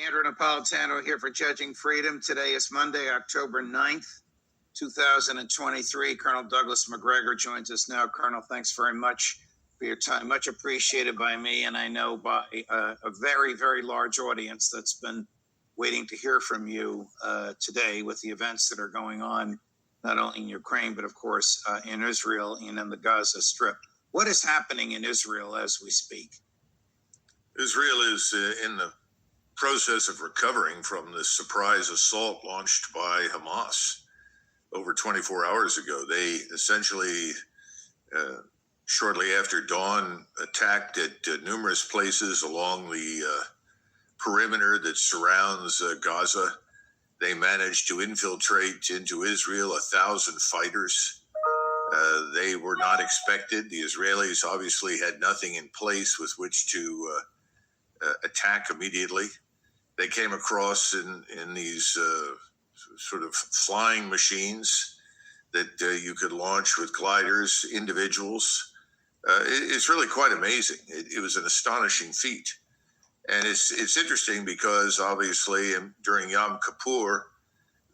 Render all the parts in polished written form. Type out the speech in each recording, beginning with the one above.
Andrew Napolitano here for Judging Freedom. Today is Monday, October 9th, 2023. Colonel Douglas Macgregor joins us now. Colonel, thanks very much for your time. Much appreciated by me, and I know by a very, very large audience that's been waiting to hear from you today with the events that are going on, not only in Ukraine, but of course in Israel and in the Gaza Strip. What is happening in Israel as we speak? Israel is in the process of recovering from the surprise assault launched by Hamas over 24 hours ago. They essentially, shortly after dawn, attacked at numerous places along the perimeter that surrounds Gaza. They managed to infiltrate into Israel 1,000 fighters. They were not expected. The Israelis obviously had nothing in place with which to attack immediately. They came across in these sort of flying machines that you could launch with gliders, individuals. It's really quite amazing. It was an astonishing feat. And it's interesting because obviously during Yom Kippur,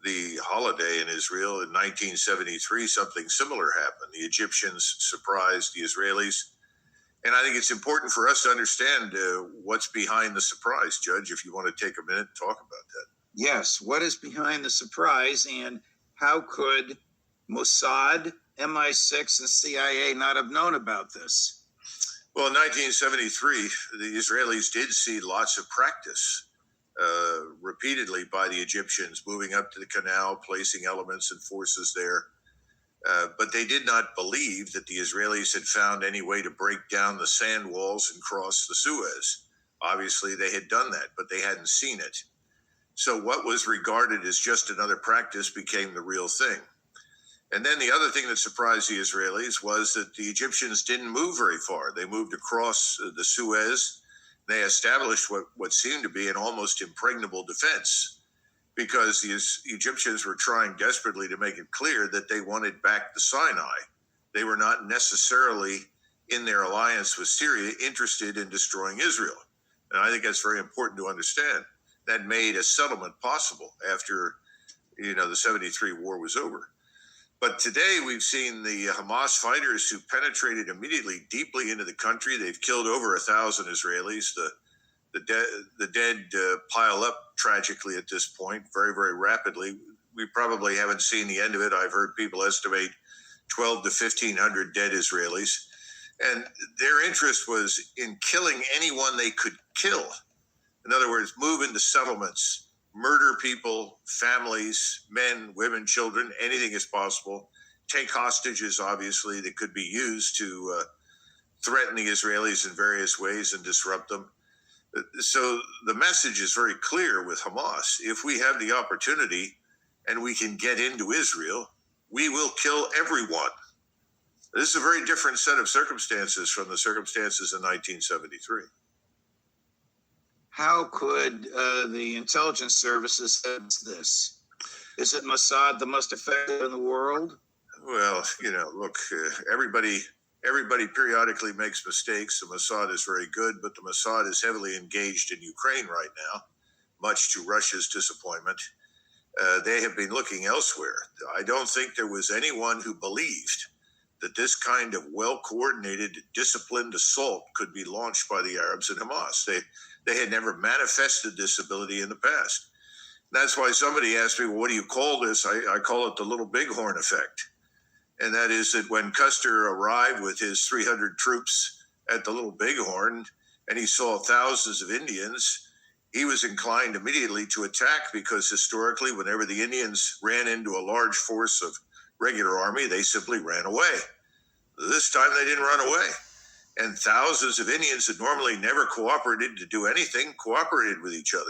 the holiday in Israel in 1973, something similar happened. The Egyptians surprised the Israelis. And I think it's important for us to understand what's behind the surprise, Judge, if you want to take a minute and talk about that. Yes, what is behind the surprise, and how could Mossad, MI6, and CIA not have known about this? Well, in 1973, the Israelis did see lots of practice repeatedly by the Egyptians, moving up to the canal, placing elements and forces there. But they did not believe that the Israelis had found any way to break down the sand walls and cross the Suez. Obviously, they had done that, but they hadn't seen it. So what was regarded as just another practice became the real thing. And then the other thing that surprised the Israelis was that the Egyptians didn't move very far. They moved across the Suez. They established what seemed to be an almost impregnable defense, because the Egyptians were trying desperately to make it clear that they wanted back the Sinai. They were not necessarily, in their alliance with Syria, interested in destroying Israel. And I think that's very important to understand. That made a settlement possible after, the 73 war was over. But today we've seen the Hamas fighters who penetrated immediately deeply into the country. They've killed over 1,000 Israelis. The dead pile up tragically at this point, very, very rapidly. We probably haven't seen the end of it. I've heard people estimate 12 to 1,500 dead Israelis. And their interest was in killing anyone they could kill. In other words, move into settlements, murder people, families, men, women, children, anything is possible. Take hostages, obviously, that could be used to threaten the Israelis in various ways and disrupt them. So the message is very clear with Hamas. If we have the opportunity and we can get into Israel, we will kill everyone. This is a very different set of circumstances from the circumstances in 1973. How could the intelligence services sense this? Is it Mossad the most effective in the world? Well, look, everybody periodically makes mistakes. The Mossad is very good, but the Mossad is heavily engaged in Ukraine right now, much to Russia's disappointment. They have been looking elsewhere. I don't think there was anyone who believed that this kind of well-coordinated, disciplined assault could be launched by the Arabs and Hamas. They had never manifested this ability in the past. That's why somebody asked me, well, what do you call this? I call it the little bighorn effect. And that is that when Custer arrived with his 300 troops at the Little Bighorn and he saw thousands of Indians, he was inclined immediately to attack, because historically, whenever the Indians ran into a large force of regular army, they simply ran away. This time they didn't run away. And thousands of Indians that normally never cooperated to do anything cooperated with each other.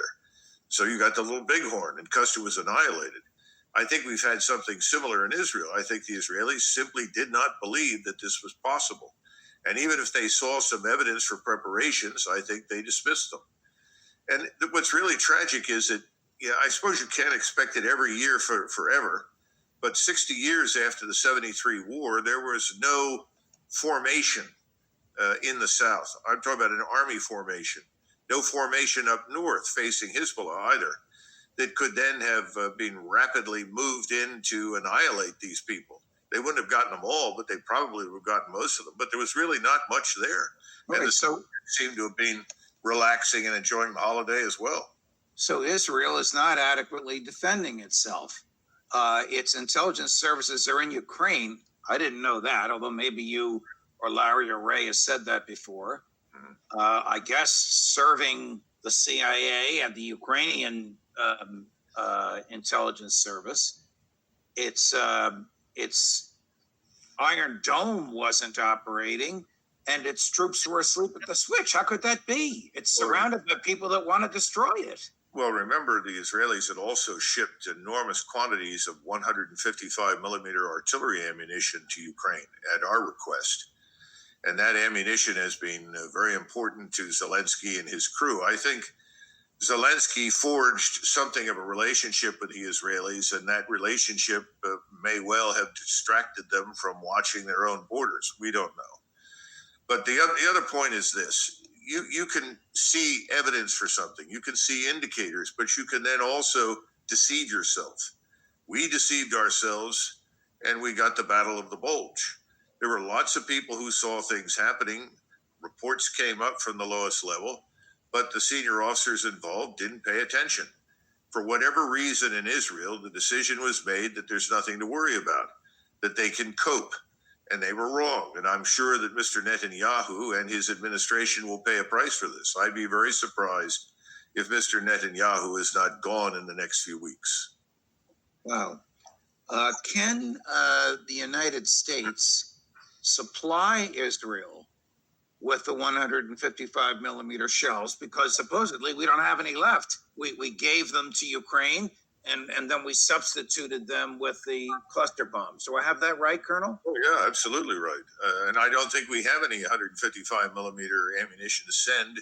So you got the Little Bighorn, and Custer was annihilated. I think we've had something similar in Israel. I think the Israelis simply did not believe that this was possible. And even if they saw some evidence for preparations, I think they dismissed them. And what's really tragic is that, I suppose you can't expect it every year forever, but 60 years after the 73 war, there was no formation in the South. I'm talking about an army formation no formation up north facing Hezbollah either that could then have been rapidly moved in to annihilate these people. They wouldn't have gotten them all, but they probably would have gotten most of them. But there was really not much there. Right, And the so seemed to have been relaxing and enjoying the holiday as well. So Israel is not adequately defending itself. Its intelligence services are in Ukraine. I didn't know that, although maybe you or Larry or Ray has said that before. I guess serving the CIA and the Ukrainian intelligence service. Its Iron Dome wasn't operating, and its troops were asleep at the switch. How could that be? It's surrounded by people that want to destroy it. Well, remember, the Israelis had also shipped enormous quantities of 155 millimeter artillery ammunition to Ukraine at our request. And that ammunition has been very important to Zelensky and his crew. I think Zelensky forged something of a relationship with the Israelis, and that relationship may well have distracted them from watching their own borders. We don't know. But the other point is this. You can see evidence for something. You can see indicators, but you can then also deceive yourself. We deceived ourselves, and we got the Battle of the Bulge. There were lots of people who saw things happening. Reports came up from the lowest level, but the senior officers involved didn't pay attention. For whatever reason in Israel, the decision was made that there's nothing to worry about, that they can cope. And they were wrong. And I'm sure that Mr. Netanyahu and his administration will pay a price for this. I'd be very surprised if Mr. Netanyahu is not gone in the next few weeks. Wow. Can the United States supply Israel with the 155 millimeter shells? Because supposedly we don't have any left. We gave them to Ukraine, and then we substituted them with the cluster bombs. Do I have that right, Colonel? Oh, yeah, absolutely right. And I don't think we have any 155 millimeter ammunition to send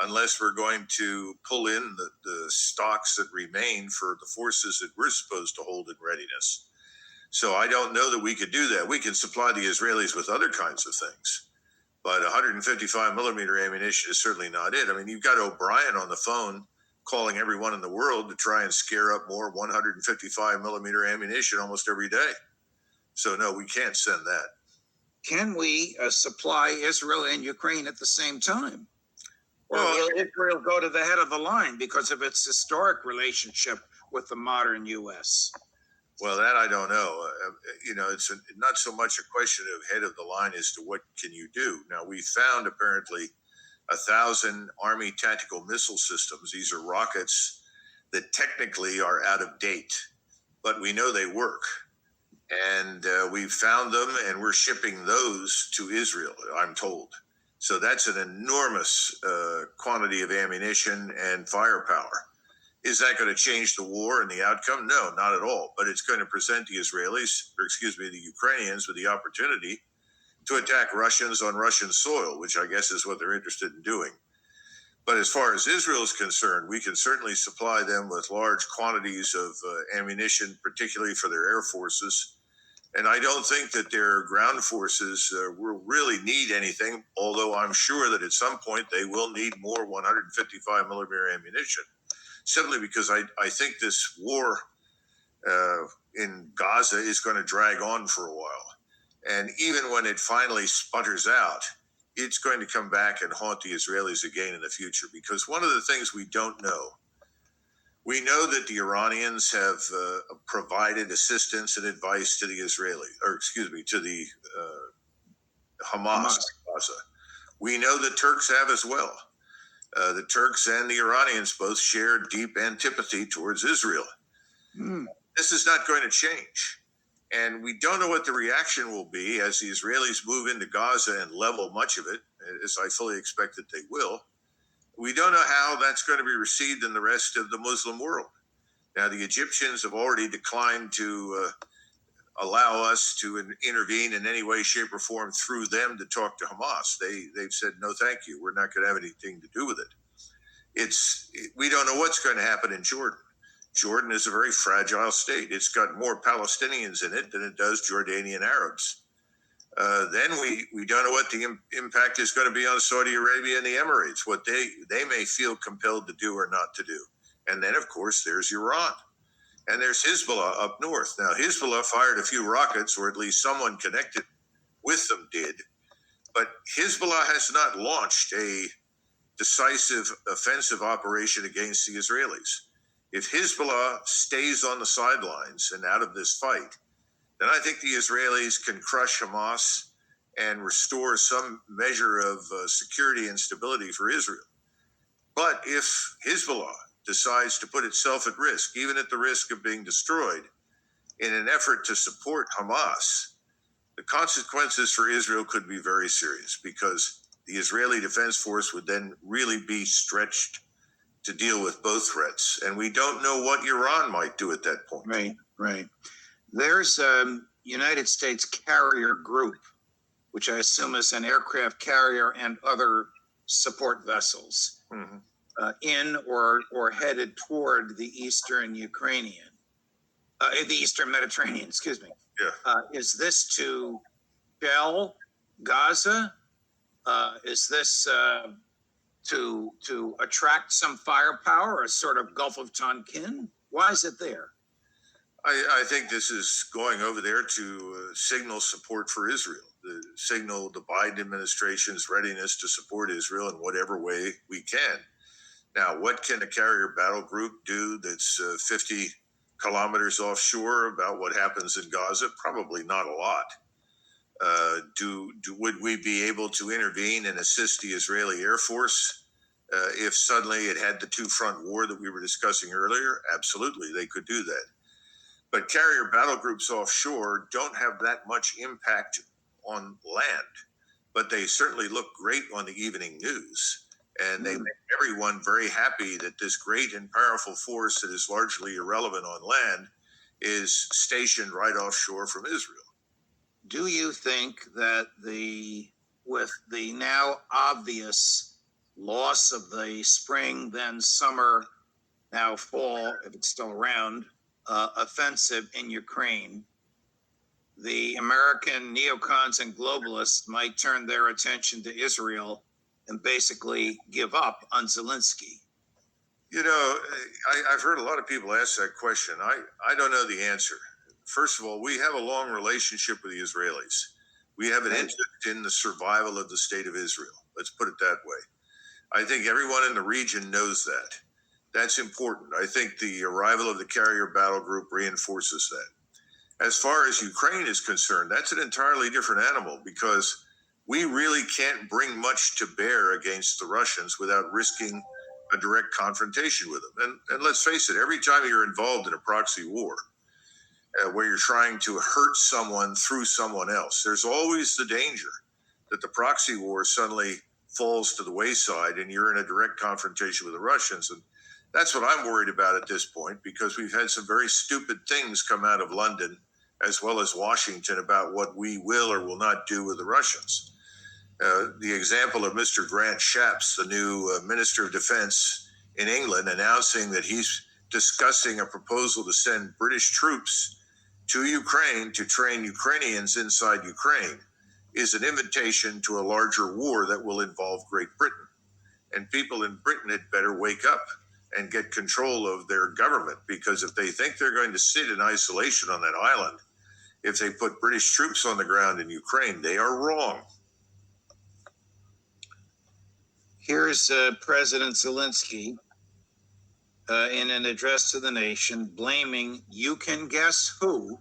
unless we're going to pull in the stocks that remain for the forces that we're supposed to hold in readiness. So I don't know that we could do that. We can supply the Israelis with other kinds of things, but 155 millimeter ammunition is certainly not it. I mean, you've got O'Brien on the phone calling everyone in the world to try and scare up more 155 millimeter ammunition almost every day. So no, we can't send that. Can we supply Israel and Ukraine at the same time? Or Well, will Israel go to the head of the line because of its historic relationship with the modern U.S.? Well, that I don't know. It's not so much a question of head of the line as to what can you do. Now, we found apparently 1,000 Army tactical missile systems. These are rockets that technically are out of date, but we know they work. And we've found them, and we're shipping those to Israel, I'm told. So that's an enormous quantity of ammunition and firepower. Is that going to change the war and the outcome? No, not at all. But it's going to present the the Ukrainians with the opportunity to attack Russians on Russian soil, which I guess is what they're interested in doing. But as far as Israel is concerned, we can certainly supply them with large quantities of ammunition, particularly for their air forces. And I don't think that their ground forces will really need anything, although I'm sure that at some point they will need more 155 millimeter ammunition, simply because I think this war in Gaza is going to drag on for a while. And even when it finally sputters out, it's going to come back and haunt the Israelis again in the future. Because one of the things we don't know, we know that the Iranians have provided assistance and advice to the to the Hamas in Gaza. We know the Turks have as well. The Turks and the Iranians both share deep antipathy towards Israel. This is not going to change. And we don't know what the reaction will be as the Israelis move into Gaza and level much of it, as I fully expect that they will. We don't know how that's going to be received in the rest of the Muslim world. Now, the Egyptians have already declined to allow us to intervene in any way, shape, or form through them to talk to Hamas. They've said, no, thank you. We're not going to have anything to do with it. We don't know what's going to happen in Jordan. Jordan is a very fragile state. It's got more Palestinians in it than it does Jordanian Arabs. then we don't know what the impact is going to be on Saudi Arabia and the Emirates, what they may feel compelled to do or not to do. And then, of course, there's Iran. And there's Hezbollah up north. Now, Hezbollah fired a few rockets, or at least someone connected with them did. But Hezbollah has not launched a decisive offensive operation against the Israelis. If Hezbollah stays on the sidelines and out of this fight, then I think the Israelis can crush Hamas and restore some measure of security and stability for Israel. But if Hezbollah decides to put itself at risk, even at the risk of being destroyed, in an effort to support Hamas, the consequences for Israel could be very serious, because the Israeli Defense Force would then really be stretched to deal with both threats. And we don't know what Iran might do at that point. Right. There's a United States carrier group, which I assume is an aircraft carrier and other support vessels, in or headed toward the Eastern Mediterranean, excuse me. Yeah. Is this to shell Gaza? Is this to attract some firepower, a sort of Gulf of Tonkin? Why is it there? I think this is going over there to signal support for Israel, signal the Biden administration's readiness to support Israel in whatever way we can. Now, what can a carrier battle group do that's 50 kilometers offshore about what happens in Gaza? Probably not a lot. Would we be able to intervene and assist the Israeli Air Force if suddenly it had the two-front war that we were discussing earlier? Absolutely, they could do that. But carrier battle groups offshore don't have that much impact on land, but they certainly look great on the evening news. And they make everyone very happy that this great and powerful force that is largely irrelevant on land is stationed right offshore from Israel. Do you think that with the now obvious loss of the spring, then summer, now fall, if it's still around, offensive in Ukraine, the American neocons and globalists might turn their attention to Israel and basically give up on Zelensky? You know, I've heard a lot of people ask that question. I don't know the answer. First of all, we have a long relationship with the Israelis. We have an interest in the survival of the state of Israel. Let's put it that way. I think everyone in the region knows that. That's important. I think the arrival of the carrier battle group reinforces that. As far as Ukraine is concerned, that's an entirely different animal, because we really can't bring much to bear against the Russians without risking a direct confrontation with them. And let's face it, every time you're involved in a proxy war, where you're trying to hurt someone through someone else, there's always the danger that the proxy war suddenly falls to the wayside and you're in a direct confrontation with the Russians. And that's what I'm worried about at this point, because we've had some very stupid things come out of London as well as Washington about what we will or will not do with the Russians. The example of Mr. Grant Shapps, the new Minister of Defense in England, announcing that he's discussing a proposal to send British troops to Ukraine to train Ukrainians inside Ukraine, is an invitation to a larger war that will involve Great Britain. And people in Britain had better wake up and get control of their government, because if they think they're going to sit in isolation on that island, if they put British troops on the ground in Ukraine, they are wrong. Here's President Zelensky in an address to the nation, blaming, you can guess who,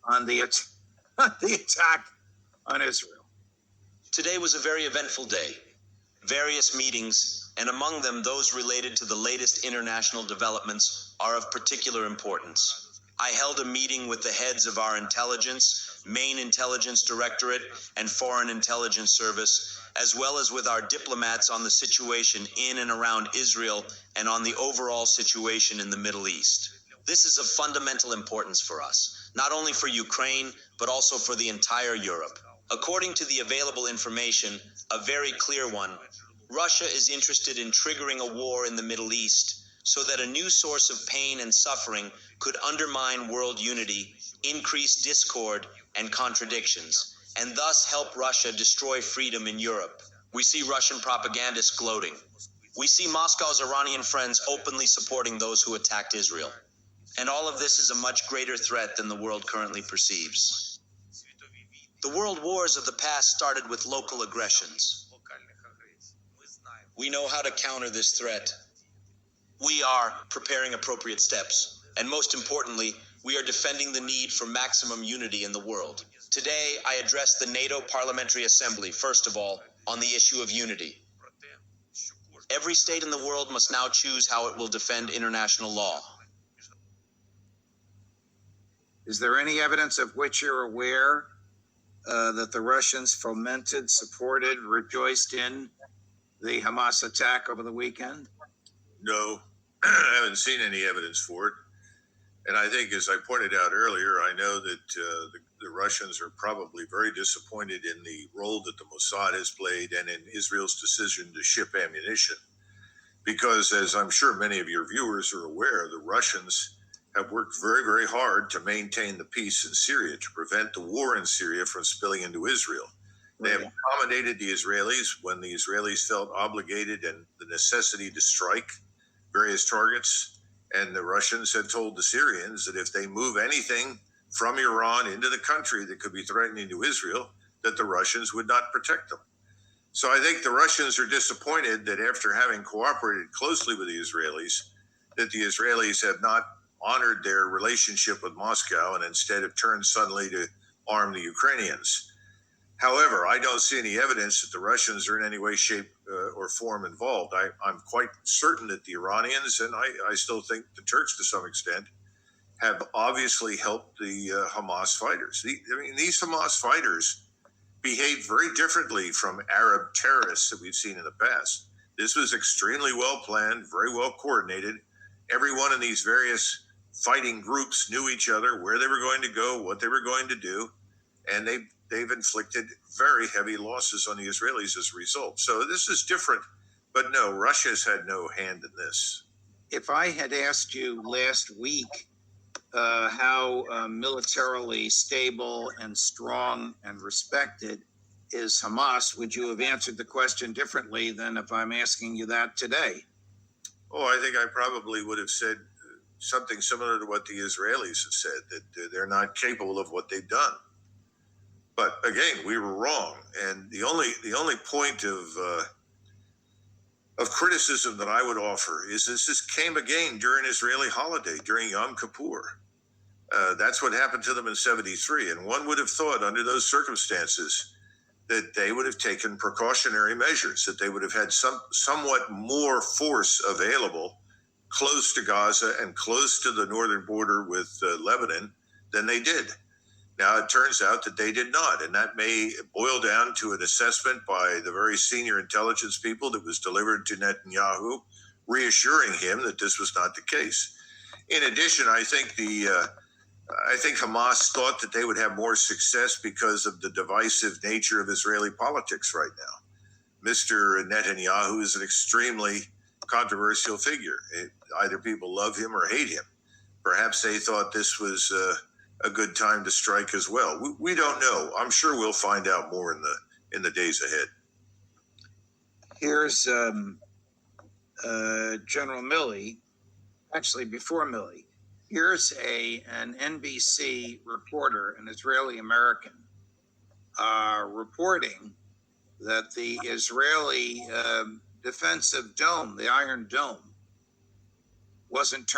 on the attack on Israel. Today was a very eventful day. Various meetings, and among them those related to the latest international developments, are of particular importance. I held a meeting with the heads of our intelligence, main intelligence directorate, and foreign intelligence service, as well as with our diplomats on the situation in and around Israel and on the overall situation in the Middle East. This is of fundamental importance for us, not only for Ukraine, but also for the entire Europe. According to the available information, a very clear one, Russia is interested in triggering a war in the Middle East so that a new source of pain and suffering could undermine world unity, increase discord and contradictions, and thus help Russia destroy freedom in Europe. We see Russian propagandists gloating. We see Moscow's Iranian friends openly supporting those who attacked Israel. And all of this is a much greater threat than the world currently perceives. The world wars of the past started with local aggressions. We know how to counter this threat. We are preparing appropriate steps, and most importantly, we are defending the need for maximum unity in the world. Today, I address the NATO Parliamentary Assembly, first of all, on the issue of unity. Every state in the world must now choose how it will defend international law. Is there any evidence of which you're aware that the Russians fomented, supported, rejoiced in the Hamas attack over the weekend? No, I haven't seen any evidence for it. And I think, as I pointed out earlier, I know that the Russians are probably very disappointed in the role that the Mossad has played and in Israel's decision to ship ammunition. Because, as I'm sure many of your viewers are aware, the Russians have worked very, very hard to maintain the peace in Syria, to prevent the war in Syria from spilling into Israel. They have accommodated the Israelis when the Israelis felt obligated and the necessity to strike various targets. And the Russians had told the Syrians that if they move anything from Iran into the country that could be threatening to Israel, that the Russians would not protect them. So I think the Russians are disappointed that after having cooperated closely with the Israelis, that the Israelis have not honored their relationship with Moscow and instead have turned suddenly to arm the Ukrainians. However, I don't see any evidence that the Russians are in any way, shape, or form involved. I'm quite certain that the Iranians, and I still think the Turks to some extent, have obviously helped the Hamas fighters. These Hamas fighters behave very differently from Arab terrorists that we've seen in the past. This was extremely well planned, very well coordinated. Everyone in these various fighting groups knew each other, where they were going to go, what they were going to do, and they've inflicted very heavy losses on the Israelis as a result. So this is different, but no, Russia's had no hand in this. If I had asked you last week how militarily stable and strong and respected is Hamas, would you have answered the question differently than if I'm asking you that today? Oh, I think I probably would have said something similar to what the Israelis have said, that they're not capable of what they've done. But again, we were wrong, and the only point of criticism that I would offer is this came again during Israeli holiday, during Yom Kippur. That's what happened to them in '73, and one would have thought under those circumstances that they would have taken precautionary measures, that they would have had somewhat more force available close to Gaza and close to the northern border with Lebanon than they did. Now, it turns out that they did not, and that may boil down to an assessment by the very senior intelligence people that was delivered to Netanyahu, reassuring him that this was not the case. In addition, I think Hamas thought that they would have more success because of the divisive nature of Israeli politics right now. Mr. Netanyahu is an extremely controversial figure. Either people love him or hate him. Perhaps they thought this was a good time to strike as well. We don't know. I'm sure we'll find out more in the days ahead. Here's General Milley. Actually, before Milley, here's an NBC reporter, an Israeli American, reporting that the Israeli defensive dome, the Iron Dome, wasn't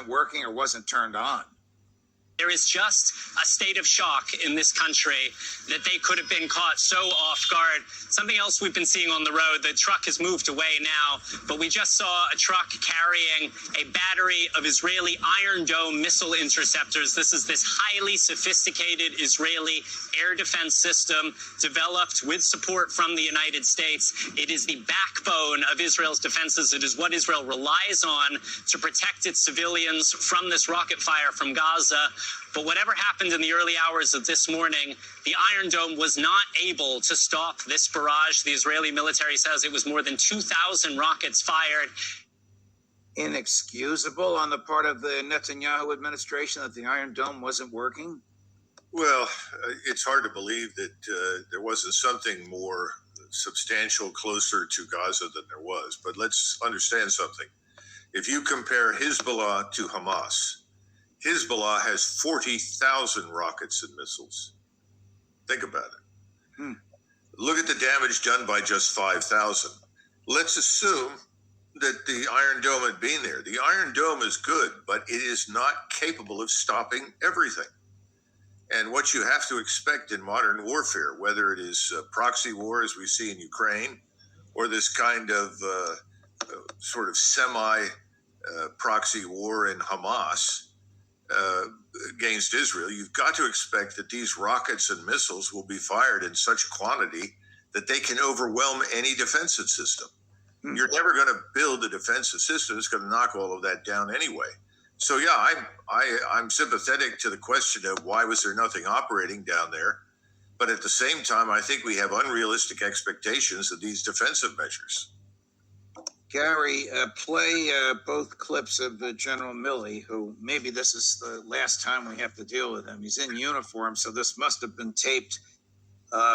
working or wasn't turned on. There is just a state of shock in this country that they could have been caught so off guard. Something else we've been seeing on the road, the truck has moved away now, but we just saw a truck carrying a battery of Israeli Iron Dome missile interceptors. This is this highly sophisticated Israeli air defense system developed with support from the United States. It is the backbone of Israel's defenses. It is what Israel relies on to protect its civilians from this rocket fire from Gaza. But whatever happened in the early hours of this morning, the Iron Dome was not able to stop this barrage. The Israeli military says it was more than 2,000 rockets fired. Inexcusable on the part of the Netanyahu administration that the Iron Dome wasn't working? Well, it's hard to believe that there wasn't something more substantial closer to Gaza than there was. But let's understand something. If you compare Hezbollah to Hamas, Hezbollah has 40,000 rockets and missiles. Think about it. Look at the damage done by just 5,000. Let's assume that the Iron Dome had been there. The Iron Dome is good, but it is not capable of stopping everything. And what you have to expect in modern warfare, whether it is proxy war as we see in Ukraine, or this kind of sort of semi-proxy war in Hamas against Israel, you've got to expect that these rockets and missiles will be fired in such quantity that they can overwhelm any defensive system. You're never going to build a defensive system that's going to knock all of that down anyway. So yeah, I'm sympathetic to the question of why was there nothing operating down there, but at the same time, I think we have unrealistic expectations of these defensive measures. Gary, play both clips of General Milley, who maybe this is the last time we have to deal with him. He's in uniform, so this must have been taped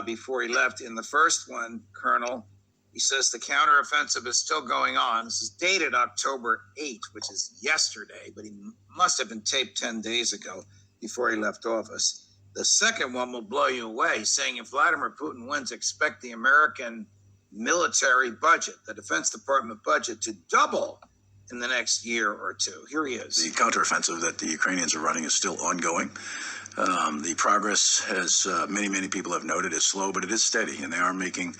before he left. In the first one, Colonel, he says the counteroffensive is still going on. This is dated October 8th, which is yesterday, but he must have been taped 10 days ago before he left office. The second one will blow you away, saying if Vladimir Putin wins, expect the American military budget, the Defense Department budget, to double in the next year or two. Here he is. The counteroffensive that the Ukrainians are running is still ongoing. The progress, as many people have noted, is slow, but it is steady, and they are making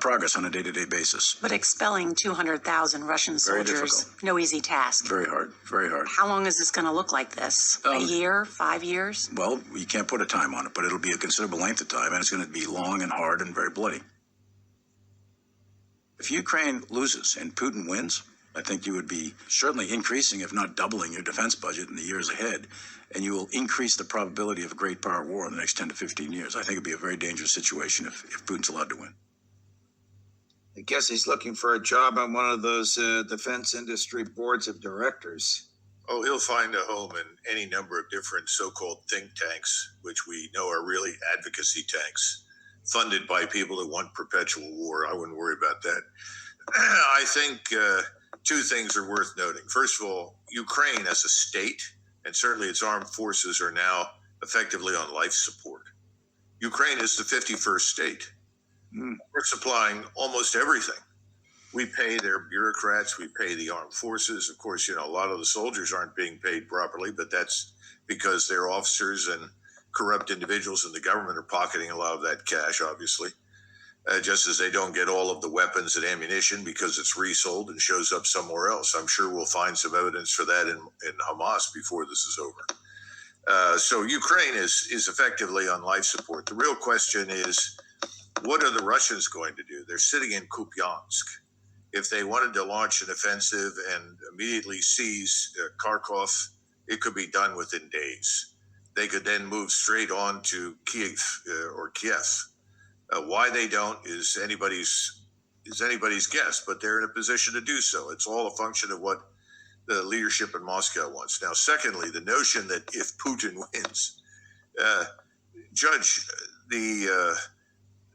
progress on a day-to-day basis. But expelling 200,000 Russian soldiers, no easy task. Very hard, very hard. How long is this going to look like this? A year, 5 years? Well, you can't put a time on it, but it'll be a considerable length of time, and it's going to be long and hard and very bloody. If Ukraine loses and Putin wins, I think you would be certainly increasing, if not doubling, your defense budget in the years ahead, and you will increase the probability of a great power war in the next 10 to 15 years. I think it'd be a very dangerous situation if Putin's allowed to win. I guess he's looking for a job on one of those defense industry boards of directors. Oh, he'll find a home in any number of different so-called think tanks, which we know are really advocacy tanks, funded by people that want perpetual war. I wouldn't worry about that. I think two things are worth noting. First of all, Ukraine as a state, and certainly its armed forces, are now effectively on life support. Ukraine is the 51st state. We're supplying almost everything. We pay their bureaucrats, we pay the armed forces. Of course, a lot of the soldiers aren't being paid properly, but that's because their officers and corrupt individuals in the government are pocketing a lot of that cash, obviously, just as they don't get all of the weapons and ammunition because it's resold and shows up somewhere else. I'm sure we'll find some evidence for that in Hamas before this is over. So Ukraine is effectively on life support. The real question is, what are the Russians going to do? They're sitting in Kupiansk. If they wanted to launch an offensive and immediately seize Kharkov, it could be done within days. They could then move straight on to Kiev or Kiev. Why they don't is anybody's guess, but they're in a position to do so. It's all a function of what the leadership in Moscow wants. Now, secondly, the notion that if Putin wins, Judge, the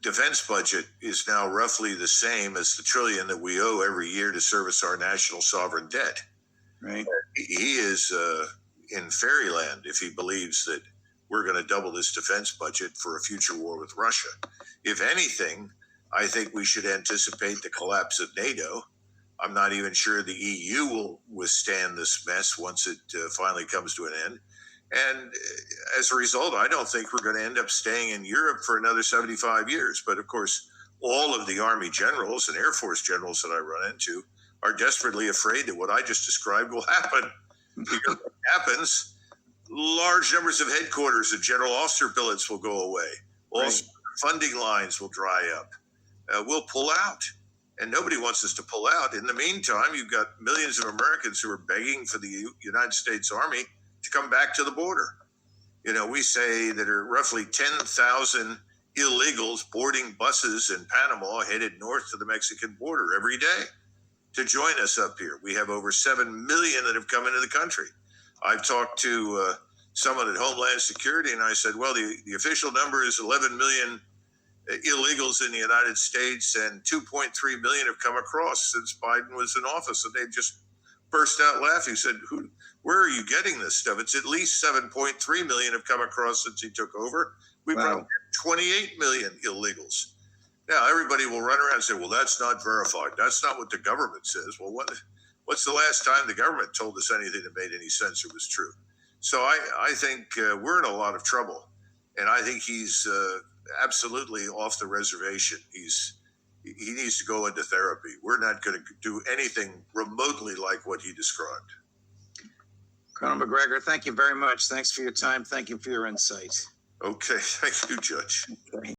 defense budget is now roughly the same as the trillion that we owe every year to service our national sovereign debt. Right. He is in fairyland if he believes that we're going to double this defense budget for a future war with Russia. If anything, I think we should anticipate the collapse of NATO. I'm not even sure the EU will withstand this mess once it finally comes to an end. And as a result, I don't think we're going to end up staying in Europe for another 75 years. But of course, all of the Army generals and Air Force generals that I run into are desperately afraid that what I just described will happen. Because what happens, large numbers of headquarters and general officer billets will go away. All funding lines will dry up. We'll pull out. And nobody wants us to pull out. In the meantime, you've got millions of Americans who are begging for the United States Army to come back to the border. We say that there are roughly 10,000 illegals boarding buses in Panama headed north to the Mexican border every day to join us up here. We have over 7 million that have come into the country. I've talked to someone at Homeland Security, and I said, well, the official number is 11 million illegals in the United States, and 2.3 million have come across since Biden was in office. And they just burst out laughing. He said, where are you getting this stuff? It's at least 7.3 million have come across since he took over. We probably have 28 million illegals. Now, everybody will run around and say, well, that's not verified. That's not what the government says. Well, what's the last time the government told us anything that made any sense or was true? So I think we're in a lot of trouble. And I think he's absolutely off the reservation. He needs to go into therapy. We're not going to do anything remotely like what he described. Colonel Macgregor, thank you very much. Thanks for your time. Thank you for your insight. Okay. Thank you, Judge. Okay.